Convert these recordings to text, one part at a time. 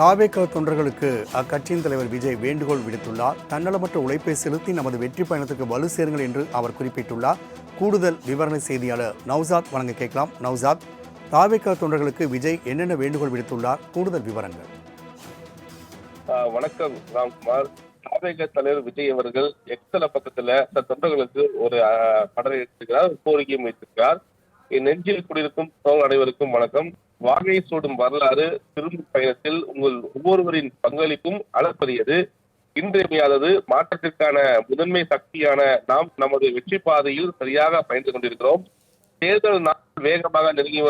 தாவேக தொண்டர்களுக்கு அக்கட்சியின் தலைவர் விஜய் வேண்டுகோள் விடுத்துள்ளார். தன்னலமற்ற உழைப்பை செலுத்தி நமது வெற்றி பயணத்துக்கு வலு சேருங்கள் என்று அவர் குறிப்பிட்டுள்ளார். கூடுதல் விவரணை செய்தியாளர் நௌசாத் வழங்க கேட்கலாம். நௌசாத், தாவேக தொண்டர்களுக்கு விஜய் என்னென்ன வேண்டுகோள் விடுத்துள்ளார்? கூடுதல் விவரங்கள். வணக்கம் ராம்குமார். தாவேக தலைவர் விஜய் அவர்கள் எக்ஸல பக்கத்துல தொண்டர்களுக்கு ஒரு படம் எடுத்திருக்கிறார், கோரிக்கையும் வைத்திருக்கிறார். என் நெஞ்சில் குடியிருக்கும் தோல் அனைவருக்கும் வணக்கம். வாகை சூடும் வரலாறு திரும்பும் பயணத்தில் உங்கள் ஒவ்வொருவரின் பங்களிப்பும் அளப்பரியது, இன்றியமையாதது. மாற்றத்திற்கான முதன்மை சக்தியான நாம் நமது வெற்றி பாதையில் சரியாக பயந்து கொண்டிருக்கிறோம். தேர்தல் நாள் வேகமாக நெருங்கி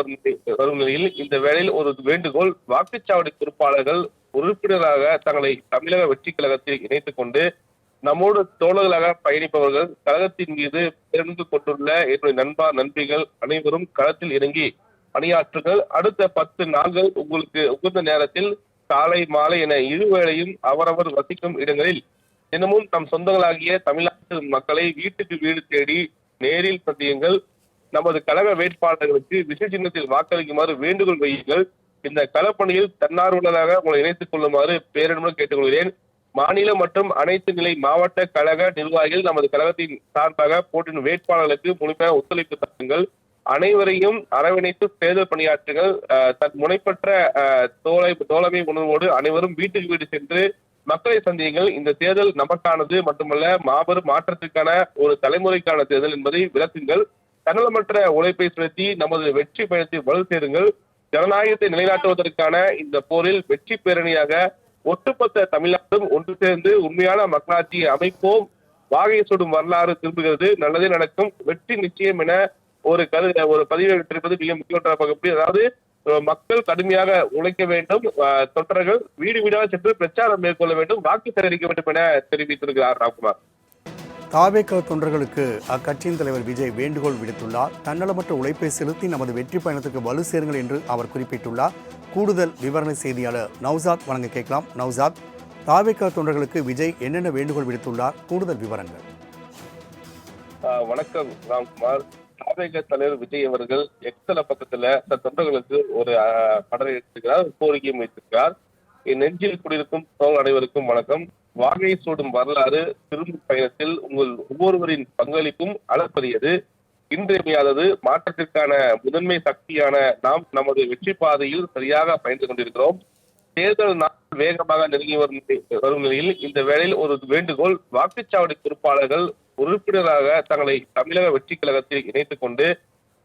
வரும் நிலையில் இந்த வேளையில் ஒரு வேண்டுகோள். வாக்குச்சாவடி பொறுப்பாளர்கள் உறுப்பினராக தங்களை தமிழக வெற்றி கழகத்தில் இணைத்துக் கொண்டு நம்மோடு தோழர்களாக பயணிப்பவர்கள், கழகத்தின் மீது பேருந்து கொண்டுள்ள என்னுடைய நண்பிகள் அனைவரும் களத்தில் இறங்கி பணியாற்றுங்கள். அடுத்த 10 நாட்கள் உங்களுக்கு உகந்த நேரத்தில் காலை மாலை என இருவேளையும் அவரவர் வசிக்கும் இடங்களில் தினமும் நம் சொந்தங்களாகிய தமிழ்நாட்டு மக்களை வீட்டுக்கு வீடு தேடி நேரில் சந்தியுங்கள். நமது கழக வேட்பாளர்களுக்கு விசை சின்னத்தில் வாக்களிக்குமாறு வேண்டுகோள் வையுங்கள். இந்த களப்பணியில் தன்னார்வலராக உங்களை இணைத்துக் கொள்ளுமாறு பேரன்புடன் கேட்டுக்கொள்கிறேன். மாநில மற்றும் அனைத்து நிலை மாவட்ட கழக நிர்வாகிகள் நமது கழகத்தின் சார்பாக போட்டியின் வேட்பாளர்களுக்கு முழுமையாக ஒத்துழைப்பு தருங்கள். அனைவரையும் அரவணைத்து தேர்தல் பணியாற்றுங்கள். தன் முனைப்பற்ற தோழமை உணர்வோடு அனைவரும் வீட்டுக்கு வீடு சென்று மக்களை சந்தியுங்கள். இந்த தேர்தல் நமக்கானது மட்டுமல்ல, மாபெரும் மாற்றத்திற்கான ஒரு தலைமுறைக்கான தேர்தல் என்பதை விளக்குங்கள். தன்னலமற்ற உழைப்பை செலுத்தி நமது வெற்றி பயணத்தை வலு சேருங்கள். ஜனநாயகத்தை நிலைநாட்டுவதற்கான இந்த போரில் வெற்றி பேரணியாக ஒட்டுமொத்த தமிழ்நாடும் ஒன்று சேர்ந்து உண்மையான மக்களாட்சியை அமைப்போம். வாகை சூடும் வரலாறு திரும்புகிறது, நல்லதே நடக்கும், வெற்றி நிச்சயம் என ஒரு பதிவை விட்டிருப்பது மிக முக்கியமான பகுதி. அதாவது மக்கள் கடுமையாக உழைக்க வேண்டும், தொண்டர்கள் வீடு வீடாக சென்று பிரச்சாரம் மேற்கொள்ள வேண்டும், வாக்கு சேகரிக்க வேண்டும் என தெரிவித்திருக்கிறார் ராம்குமார். தாவேக தொண்டர்களுக்கு அக்கட்சியின் தலைவர் விஜய் வேண்டுகோள் விடுத்துள்ளார். தன்னலமற்ற உழைப்பை செலுத்தி நமது வெற்றி பயணத்துக்கு வலு சேருங்கள் என்று அவர் குறிப்பிட்டுள்ளார். கூடுதல் விவரணை செய்தியாளர் நௌசாத் வழங்க கேட்கலாம். நௌசாத், தாவேக தொண்டர்களுக்கு விஜய் என்னென்ன வேண்டுகோள் விடுத்துள்ளார்? கூடுதல் விவரங்கள். வணக்கம் ராம்குமார். தாவேக தலைவர் விஜய் அவர்கள் எக்ஸல பக்கத்துல தொண்டர்களுக்கு ஒரு படம் எடுத்திருக்கிறார், கோரிக்கையும் வைத்திருக்கிறார். என் நெஞ்சில் குடியிருக்கும் தோல் அனைவருக்கும் வணக்கம். வாகை சூடும் வரலாறு திரும்பும் பயணத்தில் உங்கள் ஒவ்வொருவரின் பங்களிப்பும் அளப்பரியது, இன்றியமையாதது. மாற்றத்திற்கான முதன்மை சக்தியான நாம் நமது வெற்றி பாதையில் சரியாக பயந்து கொண்டிருக்கிறோம். தேர்தல் நாள் வேகமாக நெருங்கி வரும் நிலையில் இந்த வேளையில் ஒரு வேண்டுகோள். வாக்குச்சாவடி பொறுப்பாளர்கள் உறுப்பினராக தங்களை தமிழக வெற்றி கழகத்தில் இணைத்துக் கொண்டு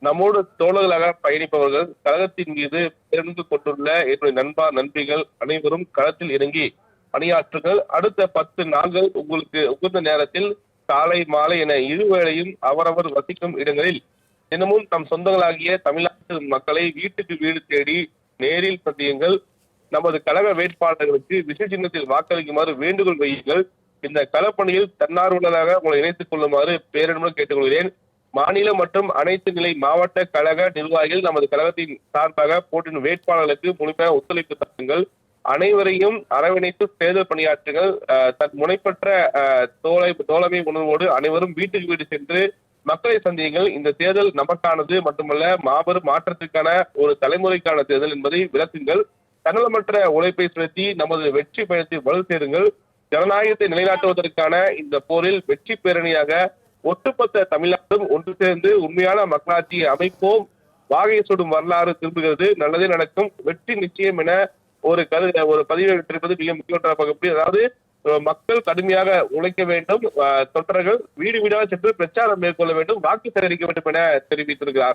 நம்மோடு தோழர்களாக பயணிப்பவர்கள், கழகத்தின் மீது பேருந்து கொண்டுள்ள என்னுடைய நண்பிகள் அனைவரும் களத்தில் இறங்கி பணியாற்றுங்கள். அடுத்த 10 நாட்கள் உங்களுக்கு உகந்த நேரத்தில் காலை மாலை என இருவேளையும் அவரவர் வசிக்கும் இடங்களில் தினமும் நம் சொந்தங்களாகிய தமிழ்நாட்டு மக்களை வீட்டுக்கு வீடு தேடி நேரில் சந்தியுங்கள். நமது கழக வேட்பாளர்களுக்கு விசை சின்னத்தில் வாக்களிக்குமாறு வேண்டுகோள் வையுங்கள். இந்த களப்பணியில் தன்னார்வலராக உங்களை இணைத்துக் கொள்ளுமாறு பேரன்புடன் கேட்டுக்கொள்கிறேன். மாநில மற்றும் அனைத்து நிலை மாவட்ட கழக நிர்வாகிகள் நமது கழகத்தின் சார்பாக போட்டியின் வேட்பாளர்களுக்கு முழுமையாக ஒத்துழைப்பு தருங்கள். அனைவரையும் அரவணைத்து தேர்தல் பணியாற்றுங்கள். தன் முனைப்பற்ற தோழமை உணர்வோடு அனைவரும் வீட்டுக்கு வீடு சென்று மக்களை சந்தியுங்கள். இந்த தேர்தல் நமக்கானது மட்டுமல்ல, மாபெரும் மாற்றத்திற்கான ஒரு தலைமுறைக்கான தேர்தல் என்பதை விளக்குங்கள். தன்னலமற்ற உழைப்பை செலுத்தி நமது வெற்றி பயணத்தை வலு சேருங்கள். ஜனநாயகத்தை நிலைநாட்டுவதற்கான இந்த போரில் வெற்றி பேரணியாக ஒட்டுமொத்த தமிழ்நாடும் ஒன்று சேர்ந்து உண்மையான மக்களாட்சியை அமைப்போம். வாகை சூடும் வரலாறு திரும்புகிறது, நல்லதே நடக்கும், வெற்றி நிச்சயம் என ஒரு பதிவை விட்டிருப்பது மிக முக்கியமான பகுதி. அதாவது மக்கள் கடுமையாக உழைக்க வேண்டும், தொண்டர்கள் வீடு வீடாக சென்று பிரச்சாரம் மேற்கொள்ள வேண்டும், வாக்கு சேகரிக்க வேண்டும் என தெரிவித்திருக்கிறார்.